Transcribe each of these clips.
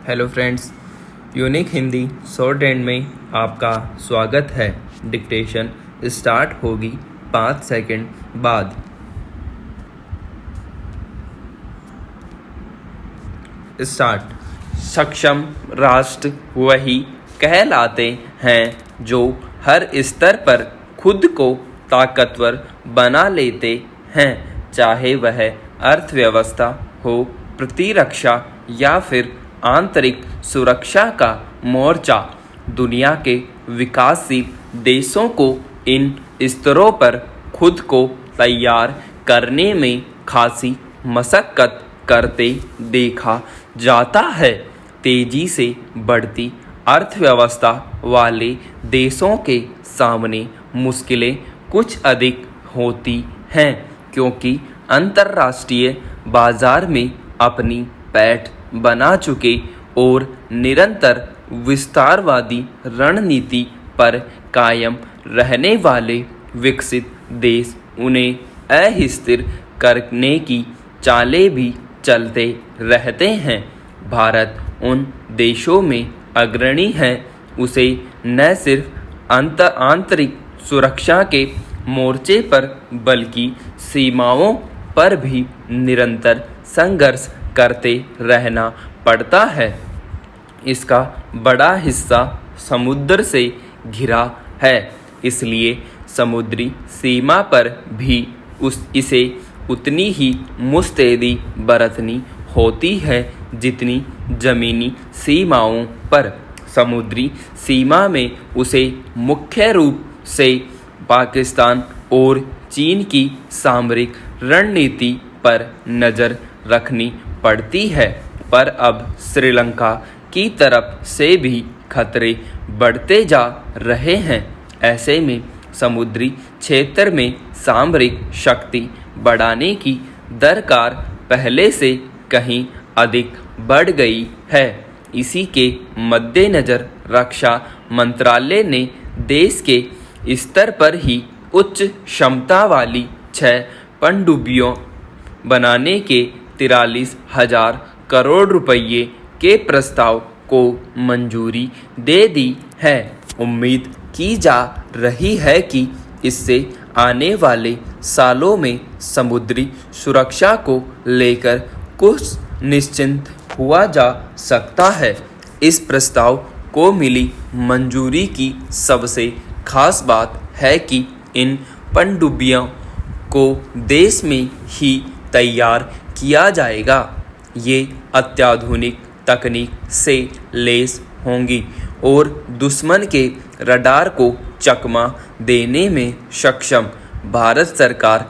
Hello friends, unique Hindi short and में आपका स्वागत है। डिक्टेशन स्टार्ट होगी 5 सेकंड बाद। स्टार्ट। सक्षम राष्ट्र वही कहलाते हैं जो हर स्तर पर खुद को ताकतवर बना लेते हैं, चाहे वह अर्थव्यवस्था हो, प्रतिरक्षा या फिर आंतरिक सुरक्षा का मोर्चा। दुनिया के विकासशील देशों को इन स्तरों पर खुद को तैयार करने में खासी मशक्कत करते देखा जाता है। तेजी से बढ़ती अर्थव्यवस्था वाले देशों के सामने मुश्किलें कुछ अधिक होती हैं, क्योंकि अंतर्राष्ट्रीय बाजार में अपनी पैठ बना चुके और निरंतर विस्तारवादी रणनीति पर कायम रहने वाले विकसित देश उन्हें अस्थिर करने की चालें भी चलते रहते हैं। भारत उन देशों में अग्रणी है। उसे न सिर्फ आंतरिक सुरक्षा के मोर्चे पर बल्कि सीमाओं पर भी निरंतर संघर्ष करते रहना पड़ता है। इसका बड़ा हिस्सा समुद्र से घिरा है, इसलिए समुद्री सीमा पर भी इसे उतनी ही मुस्तैदी बरतनी होती है जितनी जमीनी सीमाओं पर। समुद्री सीमा में उसे मुख्य रूप से पाकिस्तान और चीन की सामरिक रणनीति पर नज़र रखनी पड़ती है, पर अब श्रीलंका की तरफ से भी खतरे बढ़ते जा रहे हैं। ऐसे में समुद्री क्षेत्र में सामरिक शक्ति बढ़ाने की दरकार पहले से कहीं अधिक बढ़ गई है। इसी के मद्देनज़र रक्षा मंत्रालय ने देश के स्तर पर ही उच्च क्षमता वाली 6 पनडुब्बियों बनाने के 43,000 करोड़ रुपये के प्रस्ताव को मंजूरी दे दी है। उम्मीद की जा रही है कि इससे आने वाले सालों में समुद्री सुरक्षा को लेकर कुछ निश्चिंत हुआ जा सकता है। इस प्रस्ताव को मिली मंजूरी की सबसे खास बात है कि इन पनडुब्बियों को देश में ही तैयार किया जाएगा। ये अत्याधुनिक तकनीक से लैस होंगी और दुश्मन के रडार को चकमा देने में सक्षम। भारत सरकार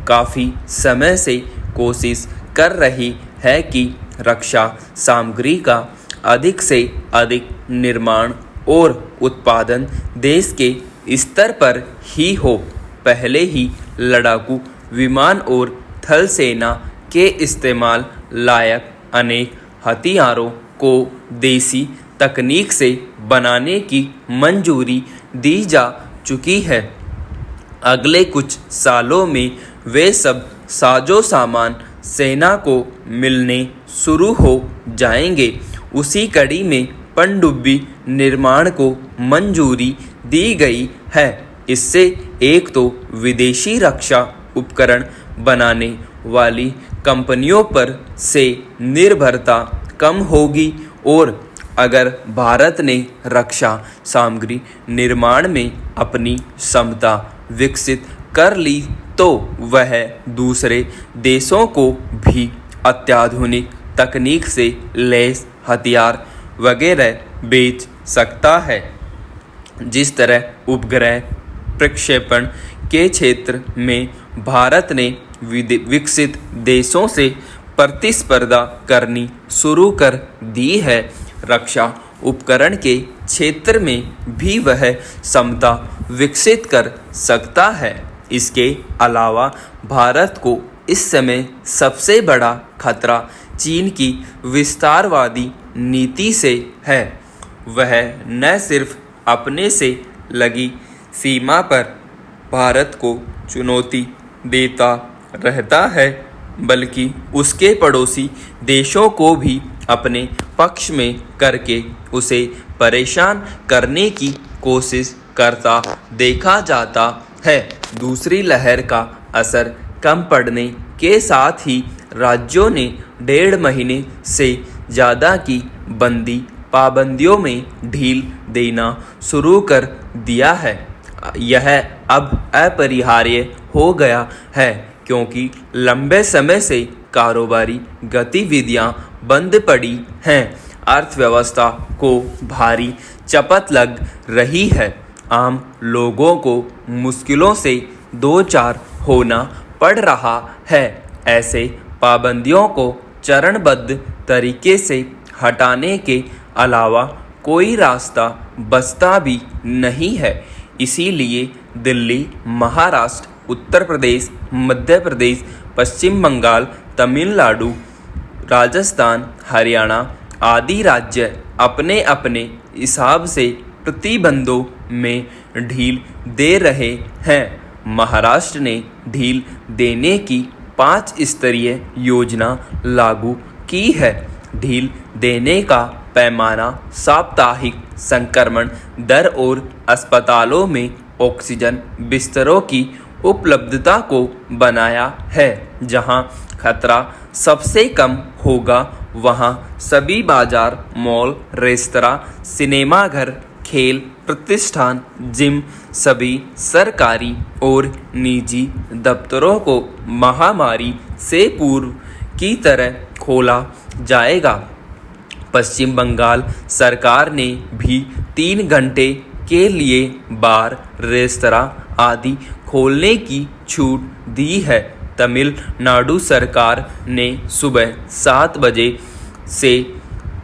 काफ़ी समय से कोशिश कर रही है कि रक्षा सामग्री का अधिक से अधिक निर्माण और उत्पादन देश के स्तर पर ही हो। पहले ही लड़ाकू विमान और थल सेना के इस्तेमाल लायक अनेक हथियारों को देसी तकनीक से बनाने की मंजूरी दी जा चुकी है। अगले कुछ सालों में वे सब साजो सामान सेना को मिलने शुरू हो जाएंगे। उसी कड़ी में पनडुब्बी निर्माण को मंजूरी दी गई है। इससे एक तो विदेशी रक्षा उपकरण बनाने वाली कंपनियों पर से निर्भरता कम होगी, और अगर भारत ने रक्षा सामग्री निर्माण में अपनी क्षमता विकसित कर ली तो वह दूसरे देशों को भी अत्याधुनिक तकनीक से लैस हथियार वगैरह बेच सकता है। जिस तरह उपग्रह प्रक्षेपण के क्षेत्र में भारत ने विकसित देशों से प्रतिस्पर्धा करनी शुरू कर दी है, रक्षा उपकरण के क्षेत्र में भी वह क्षमता विकसित कर सकता है। इसके अलावा भारत को इस समय सबसे बड़ा खतरा चीन की विस्तारवादी नीति से है। वह न सिर्फ अपने से लगी सीमा पर भारत को चुनौती देता रहता है, बल्कि उसके पड़ोसी देशों को भी अपने पक्ष में करके उसे परेशान करने की कोशिश करता देखा जाता है। दूसरी लहर का असर कम पड़ने के साथ ही राज्यों ने 1.5 महीने से ज़्यादा की बंदी पाबंदियों में ढील देना शुरू कर दिया है। यह अब अपरिहार्य हो गया है क्योंकि लंबे समय से कारोबारी गतिविधियां बंद पड़ी हैं। अर्थव्यवस्था को भारी चपत लग रही है। आम लोगों को मुश्किलों से दो चार होना पड़ रहा है। ऐसे पाबंदियों को चरणबद्ध तरीके से हटाने के अलावा कोई रास्ता बचता भी नहीं है। इसीलिए दिल्ली, महाराष्ट्र, उत्तर प्रदेश, मध्य प्रदेश, पश्चिम बंगाल, तमिलनाडु, राजस्थान, हरियाणा आदि राज्य अपने अपने हिसाब से प्रतिबंधों में ढील दे रहे हैं। महाराष्ट्र ने ढील देने की 5 स्तरीय योजना लागू की है। ढील देने का पैमाना साप्ताहिक संक्रमण दर और अस्पतालों में ऑक्सीजन बिस्तरों की उपलब्धता को बनाया है। जहां खतरा सबसे कम होगा वहां सभी बाजार, मॉल, रेस्तरां, सिनेमाघर, खेल प्रतिष्ठान, जिम, सभी सरकारी और निजी दफ्तरों को महामारी से पूर्व की तरह खोला जाएगा। पश्चिम बंगाल सरकार ने भी 3 घंटे के लिए बार, रेस्तरां आदि खोलने की छूट दी है। तमिलनाडु सरकार ने सुबह 7 बजे से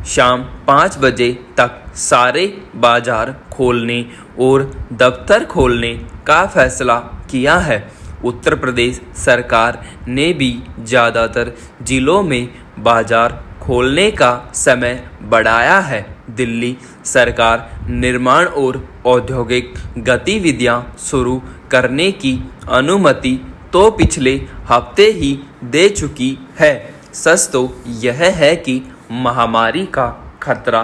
शाम 5 बजे तक सारे बाजार खोलने और दफ्तर खोलने का फैसला किया है। उत्तर प्रदेश सरकार ने भी ज़्यादातर जिलों में बाजार खोलने का समय बढ़ाया है। दिल्ली सरकार निर्माण और औद्योगिक गतिविधियां शुरू करने की अनुमति तो पिछले हफ्ते ही दे चुकी है। सच तो यह है कि महामारी का खतरा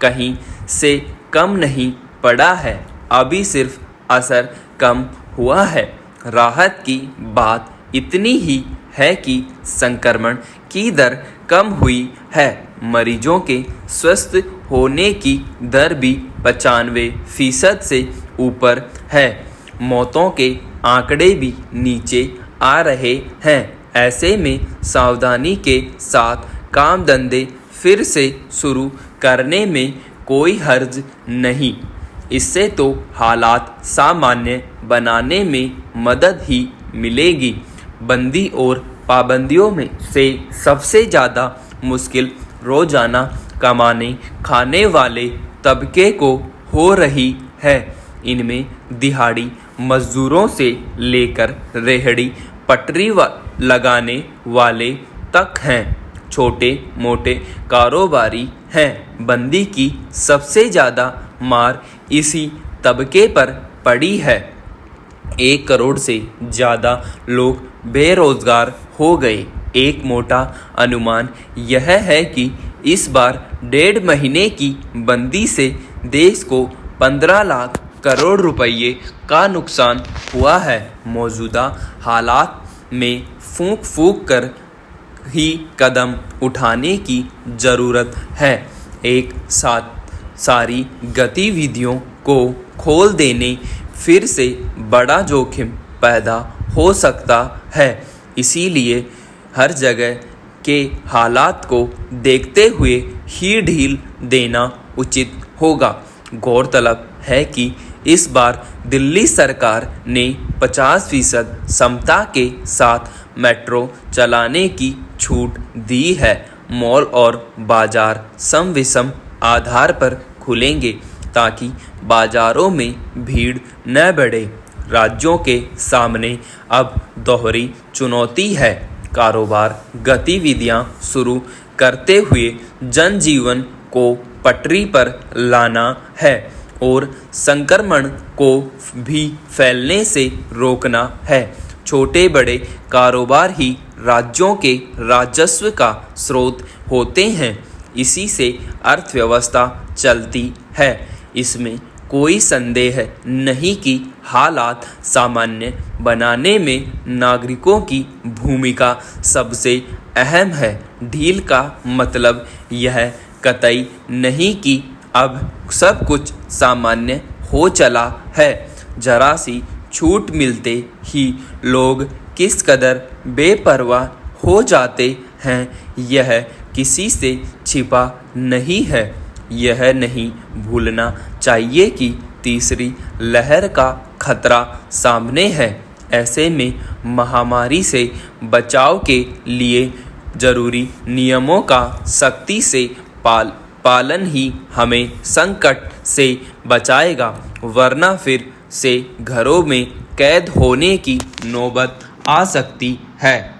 कहीं से कम नहीं पड़ा है, अभी सिर्फ असर कम हुआ है। राहत की बात इतनी ही है कि संक्रमण की दर कम हुई है। मरीजों के स्वस्थ होने की दर भी 95% से ऊपर है। मौतों के आंकड़े भी नीचे आ रहे हैं। ऐसे में सावधानी के साथ काम धंधे फिर से शुरू करने में कोई हर्ज नहीं। इससे तो हालात सामान्य बनाने में मदद ही मिलेगी। बंदी और पाबंदियों में से सबसे ज़्यादा मुश्किल रोजाना कमाने खाने वाले तबके को हो रही है। इनमें दिहाड़ी मजदूरों से लेकर रेहड़ी पटरी लगाने वाले तक हैं। छोटे मोटे कारोबारी हैं। बंदी की सबसे ज़्यादा मार इसी तबके पर पड़ी है। 1 करोड़ से ज़्यादा लोग बेरोजगार हो गए। एक मोटा अनुमान यह है कि इस बार 1.5 महीने की बंदी से देश को 15 लाख करोड़ रुपये का नुकसान हुआ है। मौजूदा हालात में फूंक फूंक कर ही कदम उठाने की ज़रूरत है। एक साथ सारी गतिविधियों को खोल देने फिर से बड़ा जोखिम पैदा हो सकता है। इसीलिए हर जगह के हालात को देखते हुए ही ढील देना उचित होगा। गौरतलब है कि इस बार दिल्ली सरकार ने 50% क्षमता के साथ मेट्रो चलाने की छूट दी है। मॉल और बाजार सम विषम आधार पर खुलेंगे ताकि बाजारों में भीड़ न बढ़े। राज्यों के सामने अब दोहरी चुनौती है। कारोबार गतिविधियां शुरू करते हुए जनजीवन को पटरी पर लाना है और संक्रमण को भी फैलने से रोकना है। छोटे बड़े कारोबार ही राज्यों के राजस्व का स्रोत होते हैं। इसी से अर्थव्यवस्था चलती है। इसमें कोई संदेह नहीं कि हालात सामान्य बनाने में नागरिकों की भूमिका सबसे अहम है। ढील का मतलब यह कतई नहीं कि अब सब कुछ सामान्य हो चला है। जरा सी छूट मिलते ही लोग किस कदर बेपरवाह हो जाते हैं, यह किसी से छिपा नहीं है। यह नहीं भूलना चाहिए कि तीसरी लहर का खतरा सामने है। ऐसे में महामारी से बचाव के लिए जरूरी नियमों का सख्ती से पालन ही हमें संकट से बचाएगा, वरना फिर से घरों में कैद होने की नौबत आ सकती है।